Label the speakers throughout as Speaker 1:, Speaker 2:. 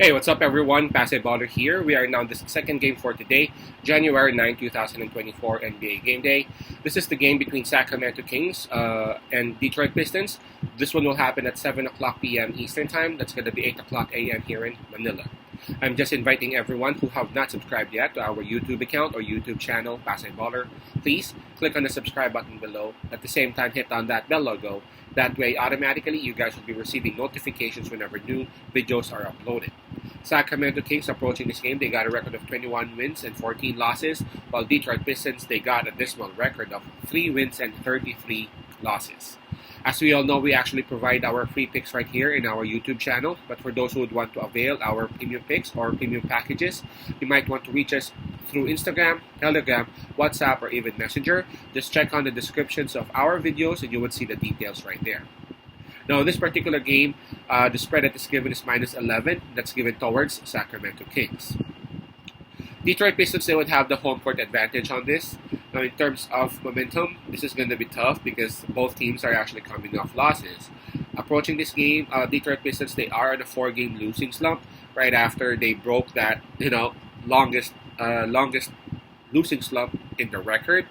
Speaker 1: Hey, what's up everyone? Baller here. We are now the second game for today, January 9, 2024 NBA Game Day. This is the game between Sacramento Kings and Detroit Pistons. This one will happen at 7 o'clock p.m. Eastern Time. That's going to be 8 o'clock a.m. here in Manila. I'm just inviting everyone who have not subscribed yet to our YouTube account or YouTube channel, Baller. Please click on the subscribe button below. At the same time, hit on that bell logo. That way, automatically, you guys will be receiving notifications whenever new videos are uploaded. Sacramento Kings approaching this game, they got a record of 21 wins and 14 losses, while Detroit Pistons, they got a dismal record of 3 wins and 33 losses. As we all know, we actually provide our free picks right here in our YouTube channel, but for those who would want to avail our premium picks or premium packages, you might want to reach us through Instagram, Telegram, WhatsApp, or even Messenger. Just check on the descriptions of our videos and you will see the details right there. Now, in this particular game, the spread that is given is minus 11. That's given towards Sacramento Kings. Detroit Pistons, they would have the home court advantage on this. Now, in terms of momentum, this is going to be tough because both teams are actually coming off losses. Approaching this game, Detroit Pistons, they are on a 4-game losing slump right after they broke that, longest losing slump in the record.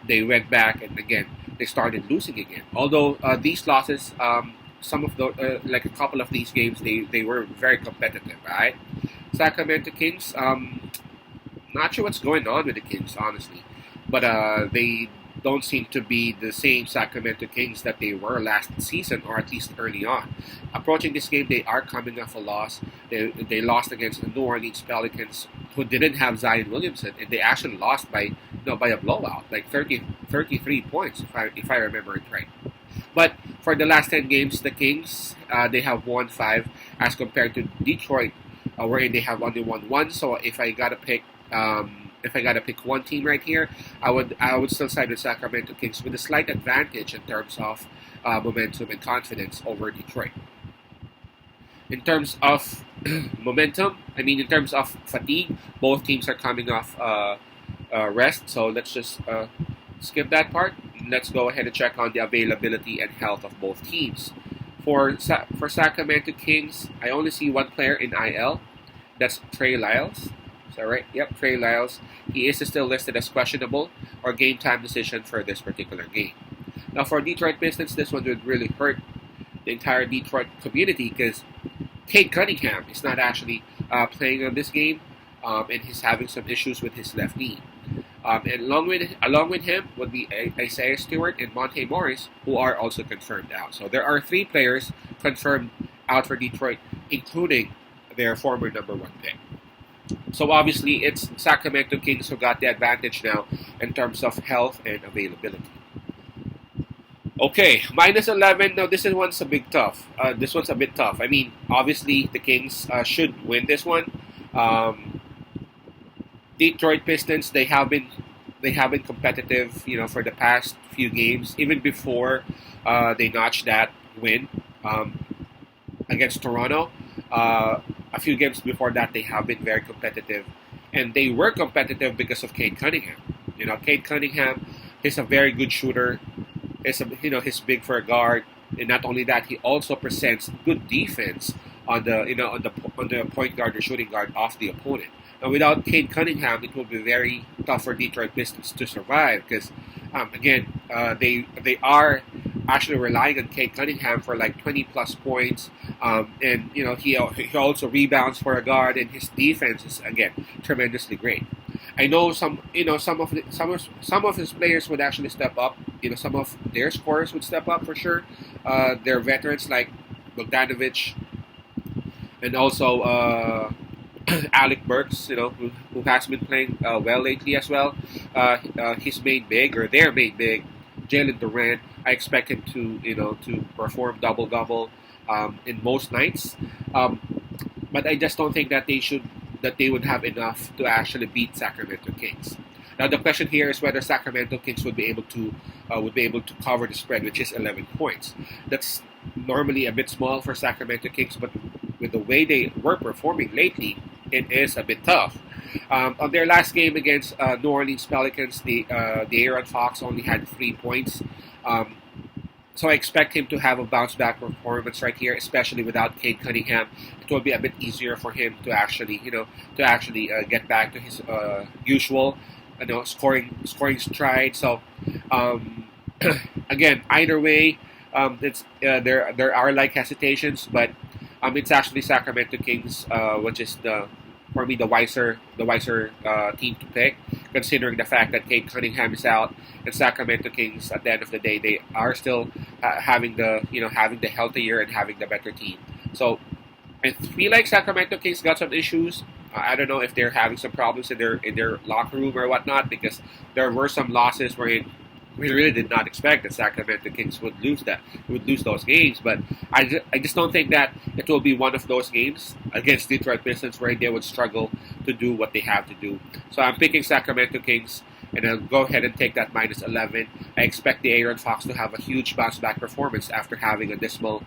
Speaker 1: They went back and again, they started losing again. Although these losses, some of the like a couple of these games, they were very competitive, right? Sacramento Kings, not sure what's going on with the Kings, honestly, but they don't seem to be the same Sacramento Kings that they were last season, or at least early on. Approaching this game, they are coming off a loss. They lost against the New Orleans Pelicans, who didn't have Zion Williamson, and they actually lost by a blowout, like 33 points, if I remember it right. But for the last 10 games, the Kings, they have won 5 as compared to Detroit, wherein they have only won 1. So if I gotta pick one team right here, I would still side with Sacramento Kings with a slight advantage in terms of momentum and confidence over Detroit. In terms of momentum, in terms of fatigue, both teams are coming off rest. So let's just skip that part. Let's go ahead and check on the availability and health of both teams. For Sacramento Kings, I only see one player in IL. That's Trey Lyles. Is that right? Yep, Trey Lyles. He is still listed as questionable or game time decision for this particular game. Now for Detroit Pistons, this one would really hurt the entire Detroit community because Cade Cunningham is not actually playing on this game, and he's having some issues with his left knee. And along with him would be Isaiah Stewart and Monte Morris, who are also confirmed out. So there are 3 players confirmed out for Detroit, including their former number 1 pick. So obviously, it's Sacramento Kings who got the advantage now in terms of health and availability. Okay, minus 11. Now this one's a bit tough. Obviously the Kings should win this one. Detroit Pistons, they have been competitive, for the past few games, even before they notched that win against Toronto. A few games before that, they have been very competitive, and they were competitive because of Cade Cunningham. Cade Cunningham is a very good shooter. He's big for a guard, and not only that, he also presents good defense on the point guard or shooting guard of the opponent. Now, without Cade Cunningham, it will be very tough for Detroit Pistons to survive because, they are actually relying on Cade Cunningham for like 20 plus points, and he also rebounds for a guard, and his defense is again tremendously great. I know some of his players would actually step up. Some of their scorers would step up for sure. They're veterans like Bogdanovich, and also Alec Burks, who has been playing well lately as well. His main big, or their main big, Jalen Durant. I expect him to perform double in most nights. But I just don't think that they would have enough to actually beat Sacramento Kings. Now the question here is whether Sacramento Kings would be able to cover the spread, which is 11 points. That's normally a bit small for Sacramento Kings, but with the way they were performing lately, it is a bit tough. On their last game against New Orleans Pelicans, the Aaron Fox only had 3 points. So I expect him to have a bounce back performance right here, especially without Cade Cunningham. It will be a bit easier for him to actually, get back to his usual, scoring stride. So, um, again, either way, it's there are like hesitations, but it's actually Sacramento Kings, which is for me the wiser team to pick, considering the fact that Cade Cunningham is out and Sacramento Kings at the end of the day they are still having the healthier and having the better team. So I feel like Sacramento Kings got some issues. I don't know if they're having some problems in their locker room or whatnot, because there were some losses where we really did not expect that Sacramento Kings would lose those games. But I just don't think that it will be one of those games against Detroit Pistons where they would struggle to do what they have to do. So I'm picking Sacramento Kings, and I'll go ahead and take that minus 11. I expect the Aaron Fox to have a huge bounce back performance after having a dismal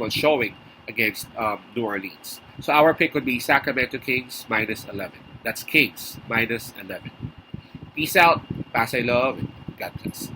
Speaker 1: showing against New Orleans. So our pick would be Sacramento Kings minus 11. That's Kings minus 11. Peace out. Pass I love. God bless.